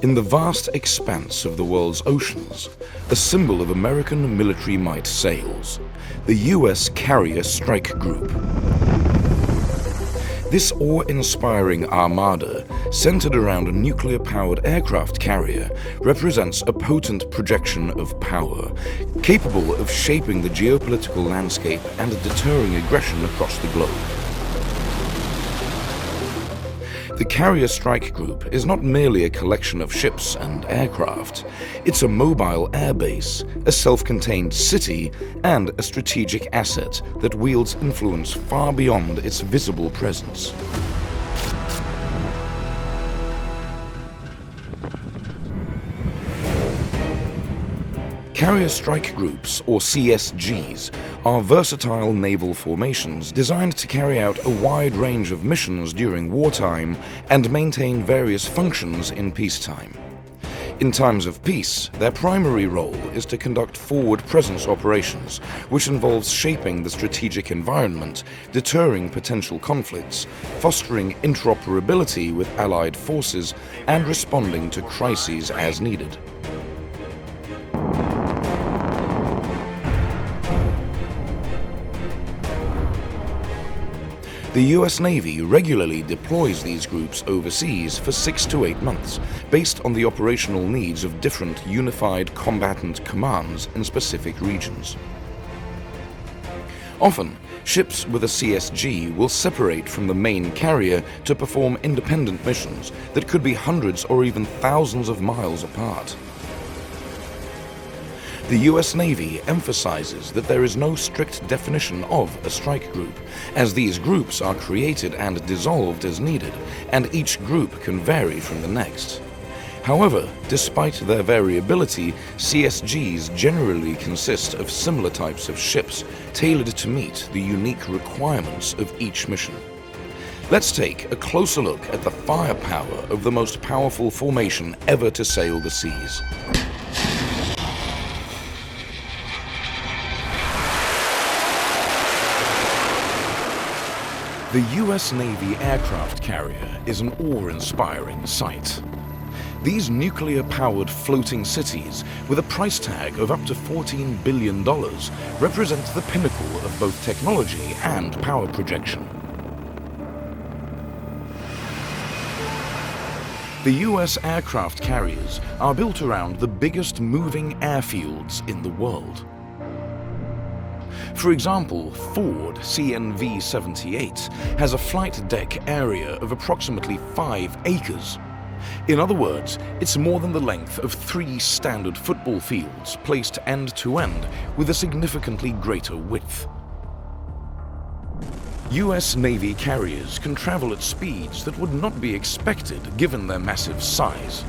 In the vast expanse of the world's oceans, a symbol of American military might sails, the U.S. Carrier Strike Group. This awe-inspiring armada, centered around a nuclear-powered aircraft carrier, represents a potent projection of power, capable of shaping the geopolitical landscape and deterring aggression across the globe. The Carrier Strike Group is not merely a collection of ships and aircraft. It's a mobile airbase, a self-contained city, and a strategic asset that wields influence far beyond its visible presence. Carrier Strike Groups, or CSGs, are versatile naval formations designed to carry out a wide range of missions during wartime and maintain various functions in peacetime. In times of peace, their primary role is to conduct forward presence operations, which involves shaping the strategic environment, deterring potential conflicts, fostering interoperability with allied forces, and responding to crises as needed. The U.S. Navy regularly deploys these groups overseas for 6 to 8 months, based on the operational needs of different unified combatant commands in specific regions. Often, ships with a CSG will separate from the main carrier to perform independent missions that could be hundreds or even thousands of miles apart. The U.S. Navy emphasizes that there is no strict definition of a strike group, as these groups are created and dissolved as needed, and each group can vary from the next. However, despite their variability, CSGs generally consist of similar types of ships tailored to meet the unique requirements of each mission. Let's take a closer look at the firepower of the most powerful formation ever to sail the seas. The U.S. Navy aircraft carrier is an awe-inspiring sight. These nuclear-powered floating cities, with a price tag of up to $14 billion, represent the pinnacle of both technology and power projection. The U.S. aircraft carriers are built around the biggest moving airfields in the world. For example, Ford CNV-78 has a flight deck area of approximately 5 acres. In other words, it's more than the length of 3 standard football fields placed end-to-end with a significantly greater width. U.S. Navy carriers can travel at speeds that would not be expected given their massive size.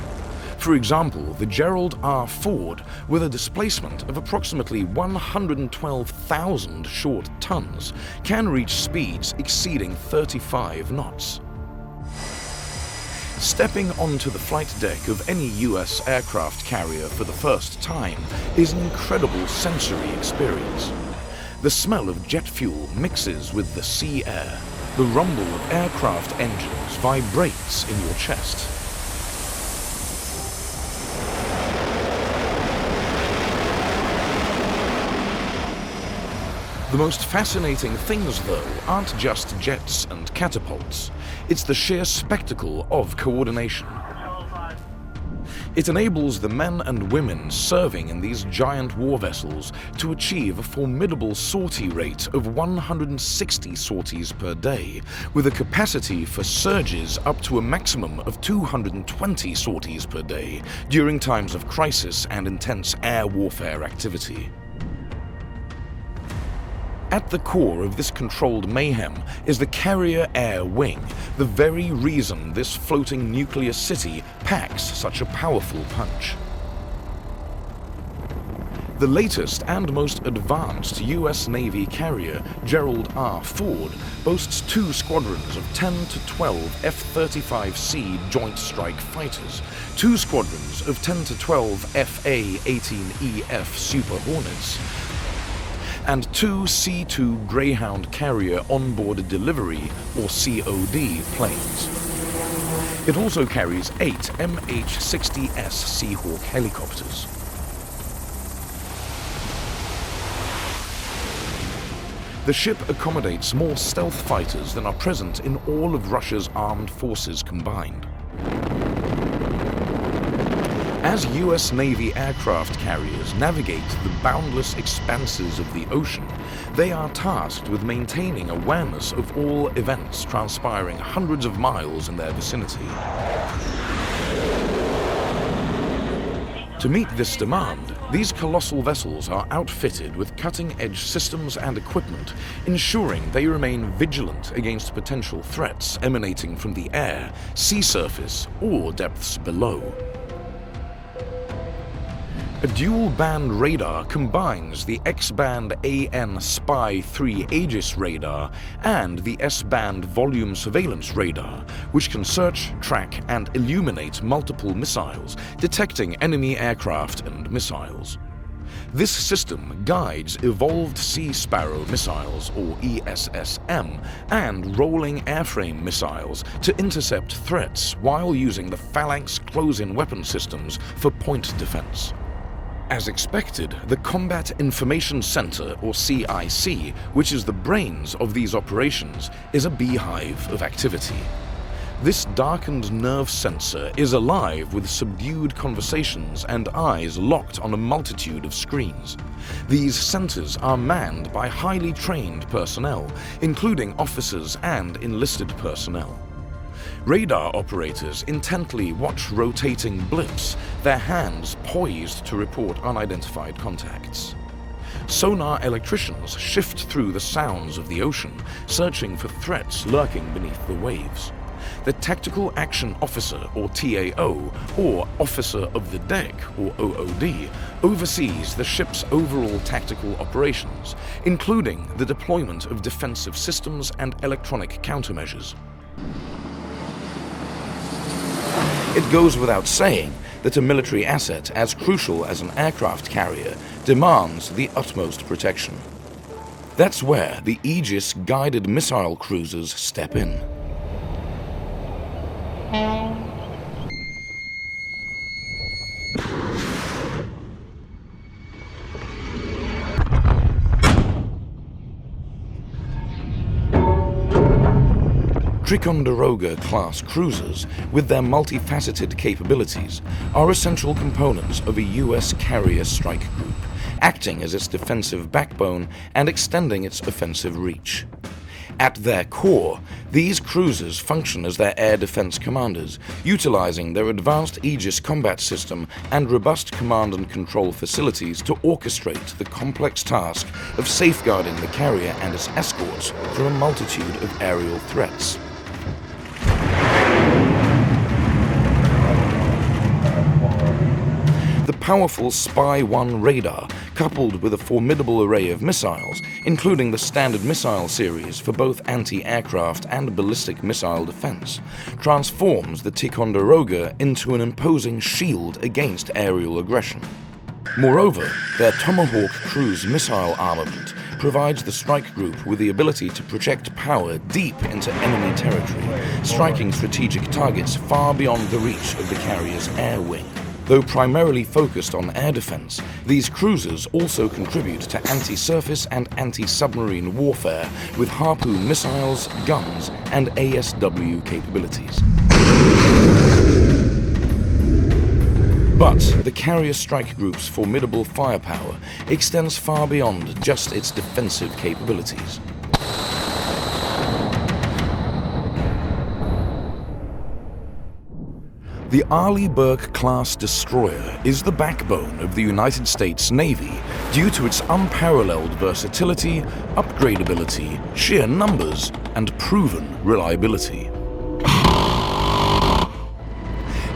For example, the Gerald R Ford, with a displacement of approximately 112,000 short tons, can reach speeds exceeding 35 knots. Stepping onto the flight deck of any U.S. aircraft carrier for the first time is an incredible sensory experience. The smell of jet fuel mixes with the sea air. The rumble of aircraft engines vibrates in your chest. The most fascinating things, though, aren't just jets and catapults. It's the sheer spectacle of coordination. It enables the men and women serving in these giant war vessels to achieve a formidable sortie rate of 160 sorties per day, with a capacity for surges up to a maximum of 220 sorties per day during times of crisis and intense air warfare activity. At the core of this controlled mayhem is the Carrier Air Wing, the very reason this floating nuclear city packs such a powerful punch. The latest and most advanced U.S. Navy carrier, Gerald R. Ford, boasts 2 squadrons of 10 to 12 F-35C Joint Strike Fighters, 2 squadrons of 10 to 12 FA-18EF Super Hornets, and 2 C-2 Greyhound Carrier Onboard Delivery, or COD, planes. It also carries 8 MH-60S Seahawk helicopters. The ship accommodates more stealth fighters than are present in all of Russia's armed forces combined. As U.S. Navy aircraft carriers navigate the boundless expanses of the ocean, they are tasked with maintaining awareness of all events transpiring hundreds of miles in their vicinity. To meet this demand, these colossal vessels are outfitted with cutting-edge systems and equipment, ensuring they remain vigilant against potential threats emanating from the air, sea surface, or depths below. A dual-band radar combines the X-band AN Spy-3 Aegis radar and the S-band volume surveillance radar, which can search, track, and illuminate multiple missiles, detecting enemy aircraft and missiles. This system guides Evolved Sea Sparrow missiles, or ESSM, and rolling airframe missiles to intercept threats while using the Phalanx close-in weapon systems for point defense. As expected, the Combat Information Center, or CIC, which is the brains of these operations, is a beehive of activity. This darkened nerve sensor is alive with subdued conversations and eyes locked on a multitude of screens. These centers are manned by highly trained personnel, including officers and enlisted personnel. Radar operators intently watch rotating blips, their hands poised to report unidentified contacts. Sonar electricians shift through the sounds of the ocean, searching for threats lurking beneath the waves. The Tactical Action Officer, or TAO, or Officer of the Deck, or OOD, oversees the ship's overall tactical operations, including the deployment of defensive systems and electronic countermeasures. It goes without saying that a military asset as crucial as an aircraft carrier demands the utmost protection. That's where the Aegis guided missile cruisers step in. Ticonderoga-class cruisers, with their multifaceted capabilities, are essential components of a U.S. carrier strike group, acting as its defensive backbone and extending its offensive reach. At their core, these cruisers function as their air defense commanders, utilizing their advanced Aegis combat system and robust command and control facilities to orchestrate the complex task of safeguarding the carrier and its escorts from a multitude of aerial threats. The powerful Spy-1 radar, coupled with a formidable array of missiles, including the Standard Missile series for both anti-aircraft and ballistic missile defense, transforms the Ticonderoga into an imposing shield against aerial aggression. Moreover, their Tomahawk cruise missile armament provides the strike group with the ability to project power deep into enemy territory, striking strategic targets far beyond the reach of the carrier's air wing. Though primarily focused on air defense, these cruisers also contribute to anti-surface and anti-submarine warfare with Harpoon missiles, guns, and ASW capabilities. But the carrier strike group's formidable firepower extends far beyond just its defensive capabilities. The Arleigh Burke-class destroyer is the backbone of the United States Navy due to its unparalleled versatility, upgradability, sheer numbers, and proven reliability.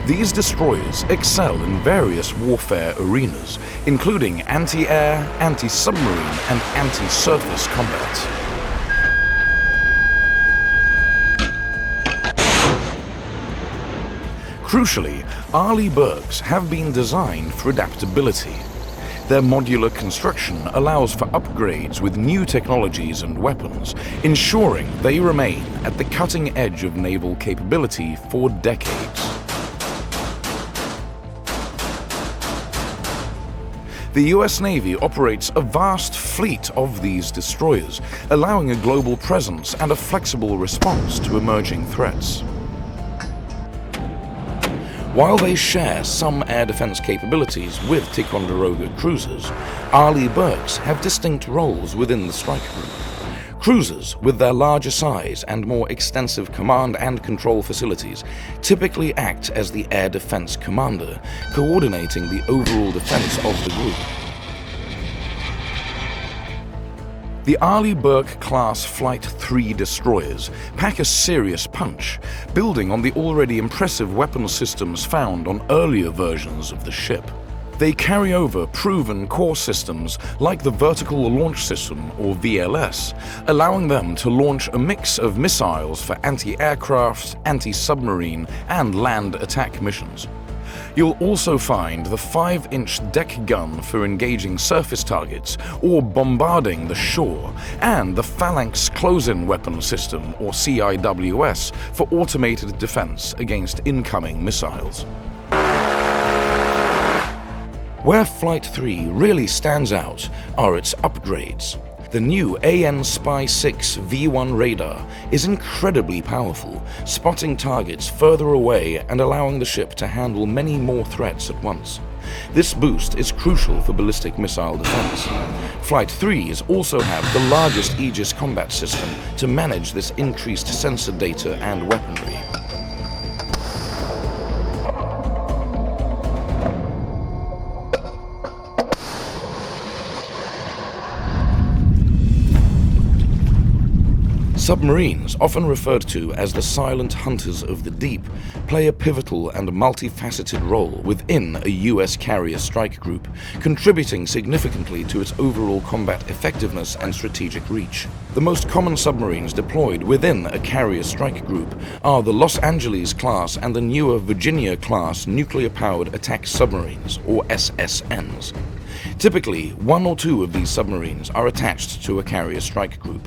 These destroyers excel in various warfare arenas, including anti-air, anti-submarine, and anti-surface combat. Crucially, Arleigh Burkes have been designed for adaptability. Their modular construction allows for upgrades with new technologies and weapons, ensuring they remain at the cutting edge of naval capability for decades. The U.S. Navy operates a vast fleet of these destroyers, allowing a global presence and a flexible response to emerging threats. While they share some air defense capabilities with Ticonderoga cruisers, Arleigh Burkes have distinct roles within the strike group. Cruisers, with their larger size and more extensive command and control facilities, typically act as the air defense commander, coordinating the overall defense of the group. The Arleigh Burke-class Flight 3 destroyers pack a serious punch, building on the already impressive weapon systems found on earlier versions of the ship. They carry over proven core systems like the Vertical Launch System, or VLS, allowing them to launch a mix of missiles for anti-aircraft, anti-submarine, and land attack missions. You'll also find the 5-inch deck gun for engaging surface targets or bombarding the shore, and the Phalanx Close-In Weapon System, or CIWS, for automated defense against incoming missiles. Where Flight 3 really stands out are its upgrades. The new AN/SPY-6 V1 radar is incredibly powerful, spotting targets further away and allowing the ship to handle many more threats at once. This boost is crucial for ballistic missile defense. Flight 3s also have the largest Aegis combat system to manage this increased sensor data and weaponry. Submarines, often referred to as the silent hunters of the deep, play a pivotal and multifaceted role within a U.S. carrier strike group, contributing significantly to its overall combat effectiveness and strategic reach. The most common submarines deployed within a carrier strike group are the Los Angeles-class and the newer Virginia-class nuclear-powered attack submarines, or SSNs. Typically, one or two of these submarines are attached to a carrier strike group.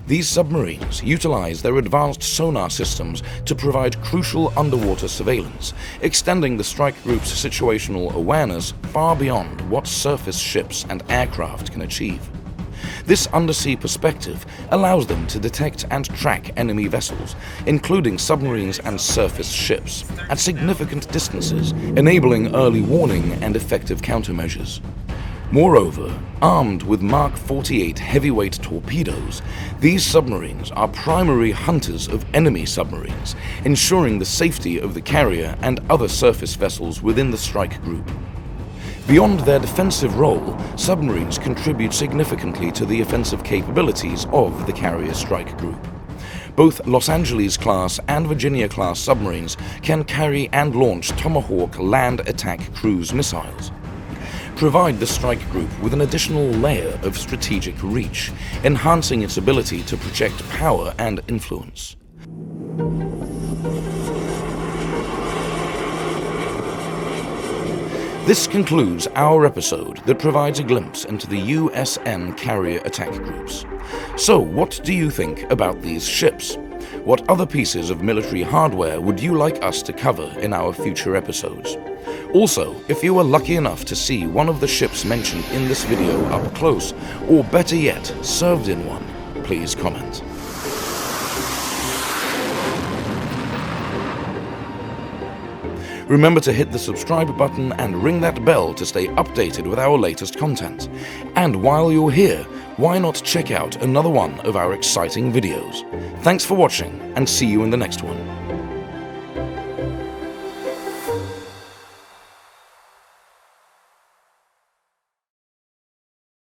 These submarines utilize their advanced sonar systems to provide crucial underwater surveillance, extending the strike group's situational awareness far beyond what surface ships and aircraft can achieve. This undersea perspective allows them to detect and track enemy vessels, including submarines and surface ships, at significant distances, enabling early warning and effective countermeasures. Moreover, armed with Mark 48 heavyweight torpedoes, these submarines are primary hunters of enemy submarines, ensuring the safety of the carrier and other surface vessels within the strike group. Beyond their defensive role, submarines contribute significantly to the offensive capabilities of the carrier strike group. Both Los Angeles-class and Virginia-class submarines can carry and launch Tomahawk land attack cruise missiles. Provide the strike group with an additional layer of strategic reach, enhancing its ability to project power and influence. This concludes our episode that provides a glimpse into the U.S.N. carrier attack groups. So, what do you think about these ships? What other pieces of military hardware would you like us to cover in our future episodes? Also, if you were lucky enough to see one of the ships mentioned in this video up close, or better yet, served in one, please comment. Remember to hit the subscribe button and ring that bell to stay updated with our latest content. And while you're here, why not check out another one of our exciting videos? Thanks for watching, and see you in the next one.